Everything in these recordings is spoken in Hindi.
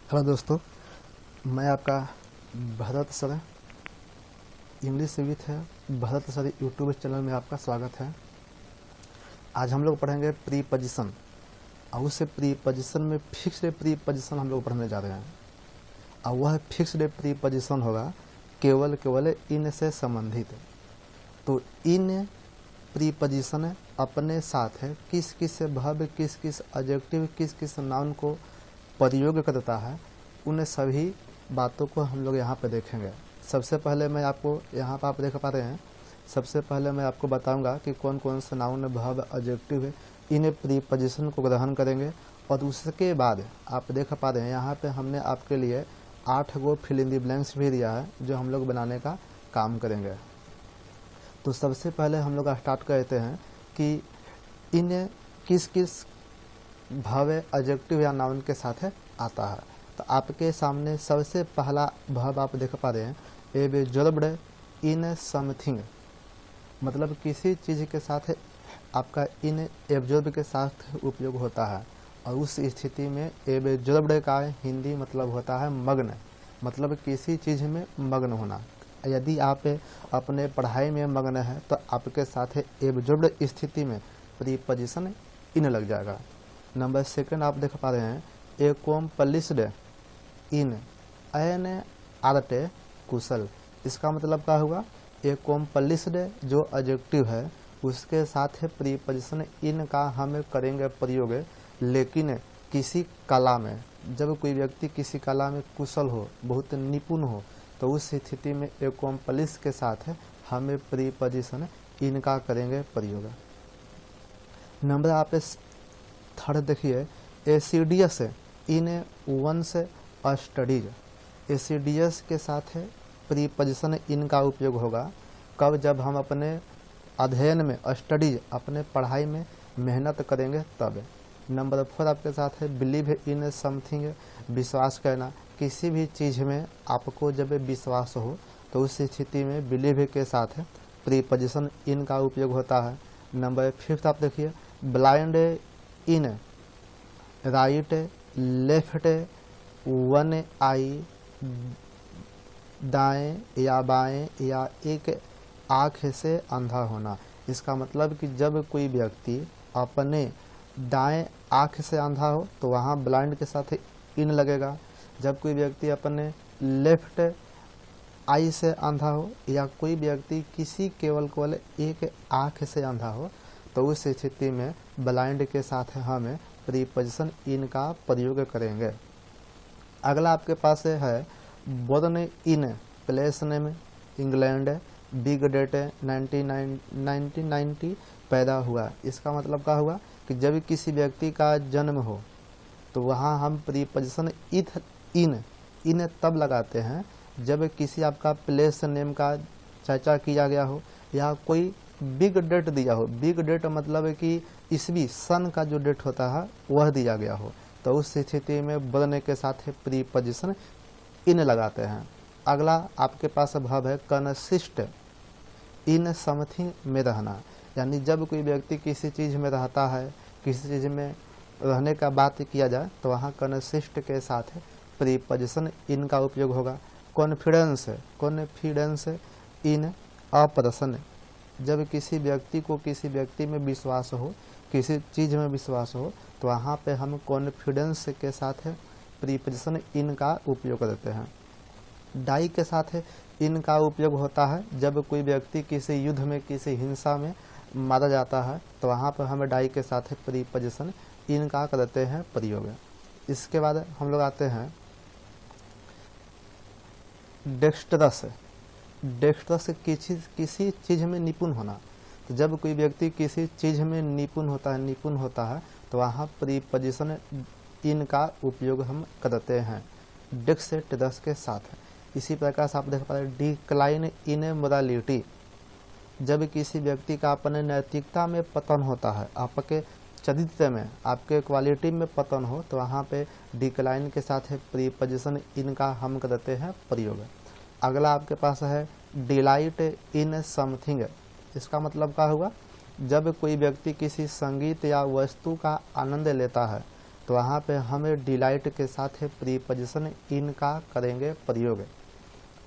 हेलो दोस्तों, मैं आपका भरत सर इंग्लिश विथ है भरत सर यूट्यूब चैनल में आपका स्वागत है। आज हम लोग पढ़ेंगे प्रीपोजिशन और उससे प्रीपोजिशन में फिक्स्ड प्रीपोजिशन हम लोग पढ़ने जा रहे हैं और वह फिक्स्ड प्रीपोजिशन होगा केवल इन से संबंधित। तो इन प्रीपोजिशन अपने साथ है किस किस वर्ब, किस किस एडजेक्टिव, किस किस नाउन को प्रयोग करता है, उन सभी बातों को हम लोग यहाँ पे देखेंगे। सबसे पहले मैं आपको यहाँ पर आप देख पा रहे हैं, सबसे पहले मैं आपको बताऊंगा कि कौन कौन से नाउन वर्ब एडजेक्टिव है, इन प्रीपोजिशन को ग्रहण करेंगे। और उसके बाद आप देख पा रहे हैं यहाँ पे हमने आपके लिए 8 गो फिल इन द ब्लैंक्स भी दिया है जो हम लोग बनाने का काम करेंगे। तो सबसे पहले हम लोग स्टार्ट करते हैं कि इन किस किस वर्ब एडजेक्टिव या नाउन के साथ आता है। तो आपके सामने सबसे पहला वर्ब आप देख पा रहे हैं, एब्जॉर्ब्ड इन समथिंग, मतलब किसी चीज़ के साथ आपका इन एब्जॉर्ब के साथ उपयोग होता है और उस स्थिति में एब्जॉर्ब्ड का हिंदी मतलब होता है मग्न, मतलब किसी चीज़ में मग्न होना। यदि आप अपने पढ़ाई में मग्न है तो आपके साथ एब्जॉर्ब्ड स्थिति में प्रीपोजिशन इन लग जाएगा। नंबर सेकंड आप देख पा रहे हैं, एकम्प्लिश्ड इन एन आर्ट कुशल। इसका मतलब क्या हुआ, एकम्प्लिश्ड जो एडजेक्टिव है उसके साथ प्रीपोजिशन इन का हम करेंगे प्रयोग, लेकिन किसी कला में, जब कोई व्यक्ति किसी कला में कुशल हो, बहुत निपुण हो, तो उस स्थिति में एकम्प्लिश के साथ हमें प्रीपोजिशन इन का करेंगे प्रयोग। नंबर आप थर्ड देखिए, एसिडियस इन वंस स्टडीज। एसिडियस के साथ प्रीपोजिशन इन का उपयोग होगा कब, जब हम अपने अध्ययन में, स्टडीज अपने पढ़ाई में मेहनत करेंगे तब। नंबर 4 आपके साथ है, बिलीव इन समथिंग, विश्वास करना। किसी भी चीज़ में आपको जब विश्वास हो तो उस स्थिति में बिलीव के साथ प्रीपोजिशन इन का उपयोग होता है। नंबर 5 आप देखिए, blind in right left one eye, दाएं या बाएं या एक आँख से अंधा होना। इसका मतलब कि जब कोई व्यक्ति अपने दाएं आँख से अंधा हो तो वहाँ ब्लाइंड के साथ इन लगेगा। जब कोई व्यक्ति अपने लेफ्ट आई से अंधा हो या कोई व्यक्ति किसी केवल एक आँख से अंधा हो तो उस स्थिति में ब्लाइंड के साथ हमें प्रीपोजिशन इन का प्रयोग करेंगे। अगला आपके पास है, born in place name England, big date 1990 पैदा हुआ। इसका मतलब क्या हुआ कि जब किसी व्यक्ति का जन्म हो तो वहाँ हम प्रीपोजिशन इन तब लगाते हैं जब किसी आपका प्लेस नेम का चर्चा किया गया हो या कोई बिग डेट दिया हो। बिग डेट मतलब है कि ईस्वी सन का जो डेट होता है वह दिया गया हो, तो उस स्थिति में बोलने के साथ प्रीपोजिशन इन लगाते हैं। अगला आपके पास वर्ब है, कंसिस्ट इन समथिंग में रहना, यानी जब कोई व्यक्ति किसी चीज़ में रहता है, किसी चीज़ में रहने का बात किया जाए तो वहाँ कंसिस्ट के साथ प्रीपोजिशन इन का उपयोग होगा। कॉन्फिडेंस इन अपर्सन, जब किसी व्यक्ति को किसी व्यक्ति में विश्वास हो, किसी चीज़ में विश्वास हो तो वहाँ पे हम कॉन्फिडेंस के साथ प्रीपोजिशन इन का उपयोग करते हैं। डाई के साथ इन का उपयोग होता है जब कोई व्यक्ति किसी युद्ध में, किसी हिंसा में मारा जाता है तो वहाँ पर हम डाई के साथ प्रीपोजिशन इन का करते हैं प्रयोग। इसके बाद हम लोग आते हैं डेक्स्टरस। डेक्स्टरस किसी चीज़ में निपुण होना, तो जब कोई व्यक्ति किसी चीज़ में निपुण होता है तो वहाँ प्रीपोजिशन इन का उपयोग हम करते हैं डेक्स्टरस के साथ। इसी प्रकार से आप देख पा रहे हैं, डिक्लाइन इन मोरालिटी, जब किसी व्यक्ति का अपने नैतिकता में पतन होता है, आपके चरित्र में, आपके क्वालिटी में पतन हो तो वहाँ पे डिक्लाइन के साथ प्रीपोजिशन इन का हम करते हैं प्रयोग। अगला आपके पास है, डिलाइट इन समथिंग। इसका मतलब क्या हुआ, जब कोई व्यक्ति किसी संगीत या वस्तु का आनंद लेता है तो वहाँ पे हमें डिलाइट के साथ है प्रीपोजिशन इन का करेंगे प्रयोग।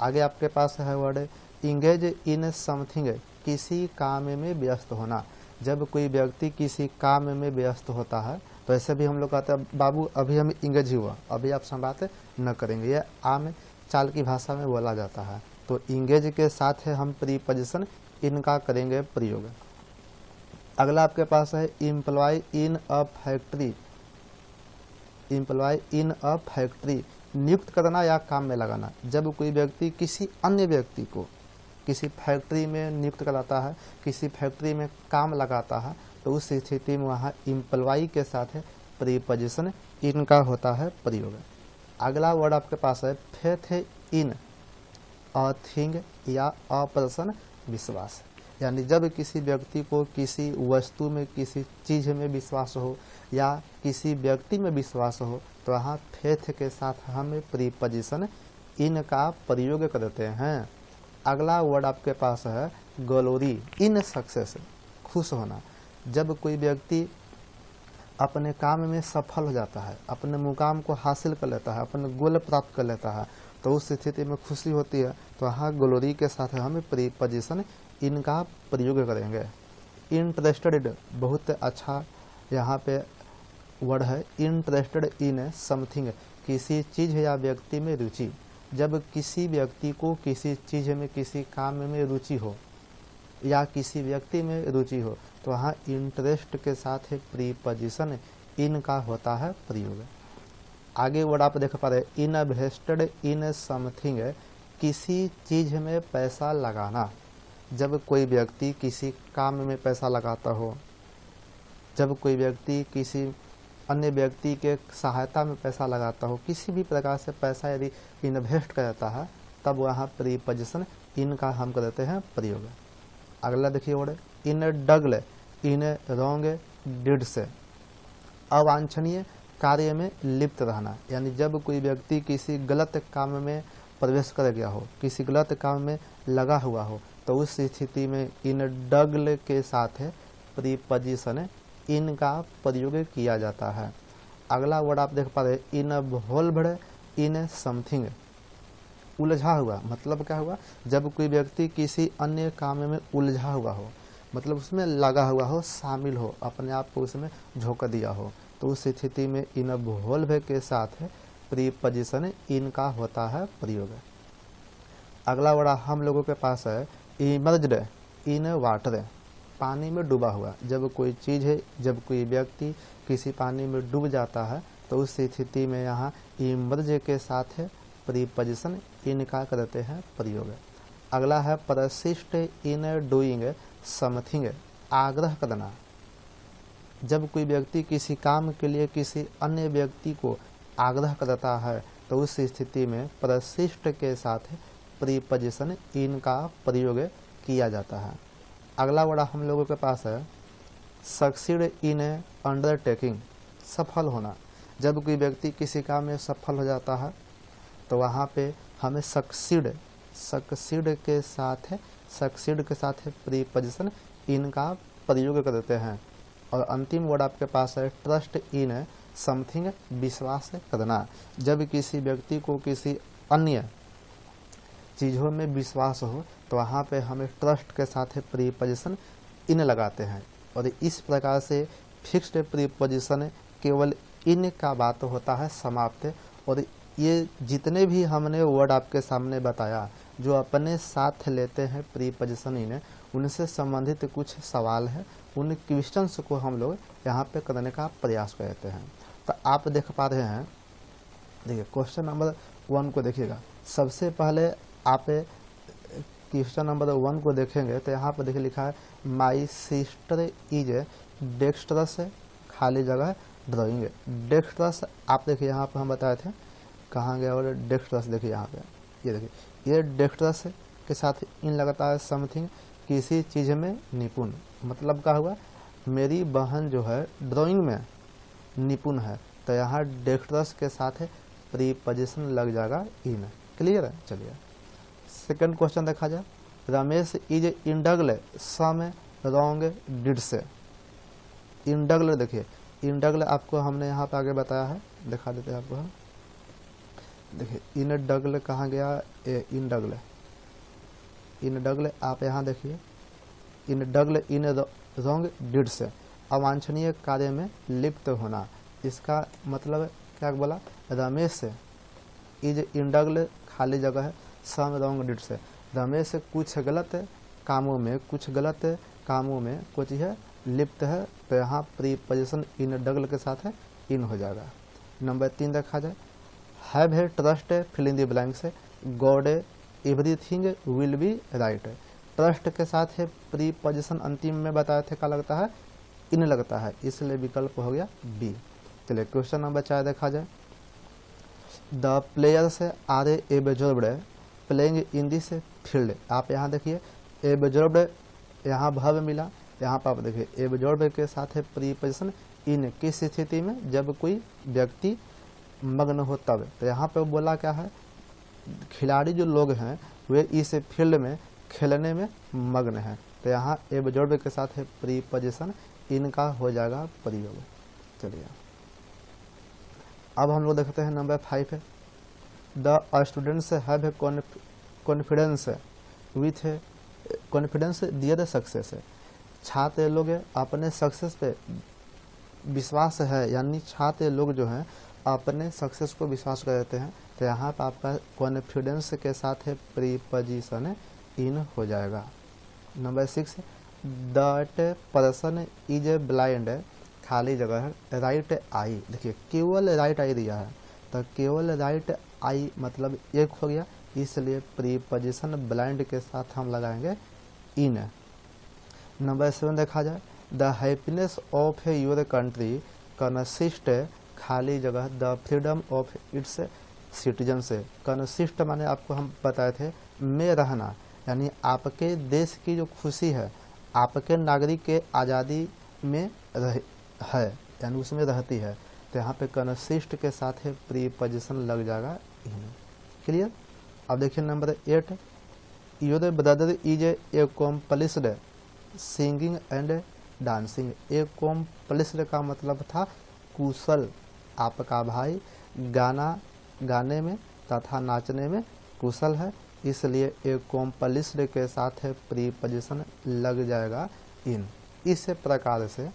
आगे आपके पास है वर्ड इंगेज इन समथिंग, किसी काम में व्यस्त होना। जब कोई व्यक्ति किसी काम में व्यस्त होता है तो ऐसे भी हम लोग कहते हैं बाबू अभी हम इंगेज हुआ, अभी आप बात न करेंगे, यह आम चाल की भाषा में बोला जाता है। तो इंगेज के साथ है हम प्रीपोजिशन इनका करेंगे प्रयोग। अगला आपके पास है employ in a factory. Employ in a factory, नियुक्त करना या काम में लगाना। जब कोई व्यक्ति किसी अन्य व्यक्ति को किसी फैक्ट्री में नियुक्त कराता है, किसी फैक्ट्री में काम लगाता है, तो उस स्थिति में वहाँ एम्प्लॉय के साथ है प्रीपोजिशन इनका होता है प्रयोग। अगला वर्ड आपके पास है फेथ इन अ थिंग या अ पर्सन, विश्वास। यानी जब किसी व्यक्ति को किसी वस्तु में किसी चीज़ में विश्वास हो या किसी व्यक्ति में विश्वास हो तो वहाँ फेथ के साथ हम प्रीपोजिशन इन का प्रयोग करते हैं। अगला वर्ड आपके पास है ग्लोरी इन सक्सेस, खुश होना। जब कोई व्यक्ति अपने काम में सफल हो जाता है, अपने मुकाम को हासिल कर लेता है, अपने गोल प्राप्त कर लेता है, तो उस स्थिति में खुशी होती है, तो वहाँ ग्लोरी के साथ हमें प्रीपोजिशन इनका प्रयोग करेंगे। इंटरेस्टेड, बहुत अच्छा यहाँ पे वर्ड है इंटरेस्टेड इन समथिंग, किसी चीज़ या व्यक्ति में रुचि। जब किसी व्यक्ति को किसी चीज़ में किसी काम में रुचि हो या किसी व्यक्ति में रुचि हो तो वहाँ इंटरेस्ट के साथ है प्रीपोजिशन इनका होता है प्रयोग। आगे वर्ड आप देख पा रहे इन्वेस्टेड इन समथिंग, किसी चीज़ में पैसा लगाना। जब कोई व्यक्ति किसी काम में पैसा लगाता हो, जब कोई व्यक्ति किसी अन्य व्यक्ति के सहायता में पैसा लगाता हो, किसी भी प्रकार से पैसा यदि इन्वेस्ट करता है, तब वहाँ प्रीपोजिशन इनका हम करते हैं प्रयोग। अगला देखिए word indulge in wrong deed से, अवांछनीय कार्य में लिप्त रहना। यानी जब कोई व्यक्ति किसी गलत काम में प्रवेश कर गया हो, किसी गलत काम में लगा हुआ हो, तो उस स्थिति में इन डगल के साथ है प्रीपोजिशन इनका प्रयोग किया जाता है। अगला वर्ड आप देख पा रहे इन्वॉल्व्ड इन समथिंग, उलझा हुआ। मतलब क्या हुआ, जब कोई व्यक्ति किसी अन्य काम में उलझा हुआ हो, मतलब उसमें लगा हुआ हो, शामिल हो, अपने आप को उसमें झोंक दिया हो, तो उस स्थिति में इन्वॉल्व के साथ है प्रीपोजिशन इनका होता है प्रयोग। अगला वर्ड हम लोगों के पास है इमर्ज्ड इन वाटर, पानी में डूबा हुआ। जब कोई चीज़ है, जब कोई व्यक्ति किसी पानी में डूब जाता है तो उस स्थिति में यहाँ इमर्ज के साथ है प्रीपोजिशन इनका करते हैं प्रयोग। अगला है परसिस्ट इन डूइंग समथिंग, आग्रह करना। जब कोई व्यक्ति किसी काम के लिए किसी अन्य व्यक्ति को आग्रह करता है तो उस स्थिति में परसिस्ट के साथ प्रीपोजिशन इनका प्रयोग किया जाता है। अगला वर्ड हम लोगों के पास है सक्सीड इन अंडरटेकिंग, सफल होना। जब कोई व्यक्ति किसी काम में सफल हो जाता है तो वहाँ पे हमें सक्सीड के साथ प्रीपोजिशन इनका प्रयोग करते हैं। और अंतिम वर्ड आपके पास है ट्रस्ट इन समथिंग, विश्वास करना। जब किसी व्यक्ति को किसी अन्य चीज़ों में विश्वास हो तो वहाँ पे हमें ट्रस्ट के साथ प्रीपोजिशन इन लगाते हैं। और इस प्रकार से फिक्स्ड प्रीपोजिशन केवल इन का बात होता है समाप्त। और ये जितने भी हमने वर्ड आपके सामने बताया जो अपने साथ लेते हैं प्रीपोजिशन इन, उनसे संबंधित कुछ सवाल है, उन क्वेश्चंस को हम लोग यहाँ पे करने का प्रयास करते हैं। तो आप देख पा रहे हैं, देखिए क्वेश्चन नंबर 1 को देखिएगा। सबसे पहले आप क्वेश्चन नंबर 1 को देखेंगे तो यहाँ पर देखिए लिखा है माई सिस्टर इज डेक्स्ट्रस, खाली जगह ड्राइंग। डेक्स्ट्रस आप देखिए यहाँ पर हम बताए थे, कहाँ गया और डेक्स्ट्रस देखिए यहाँ पे, ये देखिए ये डेक्स्ट्रस के साथ इन लगाता है समथिंग, किसी चीज़ में निपुण। मतलब क्या हुआ, मेरी बहन जो है ड्राइंग में निपुण है, तो यहाँ डेक्स्ट्रस के साथ प्रीपोजिशन लग जाएगा इन। क्लियर है। चलिए सेकंड क्वेश्चन देखा जाए। Ramesh is indulge some wrong deed से। इंडगल देखिए इनडगल आपको हमने यहाँ पे आगे बताया है, दिखा देते हैं आपको। देखिए इनडगल कहाँ गया, इनडगल, इनडगल आप यहाँ देखिए, इनडगल इन रॉन्ग डीड से, अवांछनीय कार्य में लिप्त होना। इसका मतलब क्या बोला, रमेश से इज इनडगल खाली जगह है सम रॉन्ग डीड से, रमेश कुछ गलत कामों में, कुछ गलत कामों में कुछ है लिप्त है, तो यहाँ प्रीपोजिशन इनडगल के साथ है इन हो जाएगा। नंबर 3 देखा जाए, हैव है trust fill in the blank से, God everything will be right. Trust के साथ है प्रीपोजिशन अंतिम में बताए थे क्या लगता है, इन लगता है, इसलिए विकल्प हो गया बी। चलिए क्वेश्चन नंबर 4 देखा जाए, the players are absorbed playing in this field. आप यहाँ देखिए एब्जॉर्ब्ड, यहाँ भव मिला, यहाँ पर आप देखिए एब्जॉर्ब्ड के साथ है प्रीपोजिशन इन, किस स्थिति में, जब कोई व्यक्ति मग्न हो तब। तो यहाँ पे बोला क्या है, खिलाड़ी जो लोग हैं वे इस फील्ड में खेलने में मग्न हैं, तो यहाँ एब्जॉर्ब्ड के साथ है प्रीपोजिशन इनका हो जाएगा प्रयोग। चलिए अब हम लोग देखते हैं नंबर 5 है, the students have confidence with confidence their success. छात्र लोग अपने सक्सेस पे विश्वास है, यानी छात्र लोग जो हैं अपने सक्सेस को विश्वास कर देते हैं, तो यहाँ पर आपका कॉन्फिडेंस के साथ है प्रीपोजिशन इन हो जाएगा। Number 6, that person is a blind, खाली जगह है राइट आई। देखिए केवल राइट आई दिया है, तो केवल राइट आई मतलब एक हो गया, इसलिए प्रीपोजिशन ब्लाइंड के साथ हम लगाएंगे इन। नंबर 7 देखा जाए, the happiness of your country consist, खाली जगह the freedom of its citizen से। कंसिस्ट माने आपको हम बताए थे में रहना, यानी आपके देश की जो खुशी है आपके नागरिक के आज़ादी में है, यानी उसमें रहती है, तो यहाँ पे कंसिस्ट के साथ है प्रीपोजिशन लग जाएगा इन। क्लियर। अब देखिए number 8, your brother is accomplished singing and dancing. Accomplished का मतलब था कुशल, आपका भाई गाने में तथा नाचने में कुशल है, इसलिए ए कॉम्प्लिस्ड के साथ है प्रीपोजिशन लग जाएगा इन। इस प्रकार से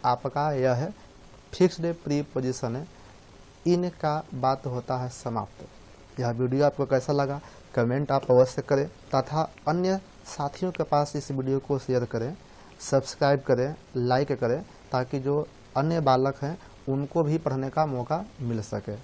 आपका यह फिक्स्ड प्रीपोजिशन इन का बात होता है समाप्त। यह वीडियो आपको कैसा लगा कमेंट आप अवश्य करें, तथा अन्य साथियों के पास इस वीडियो को शेयर करें, सब्सक्राइब करें, लाइक करें, ताकि जो अन्य बालक हैं उनको भी पढ़ने का मौका मिल सके।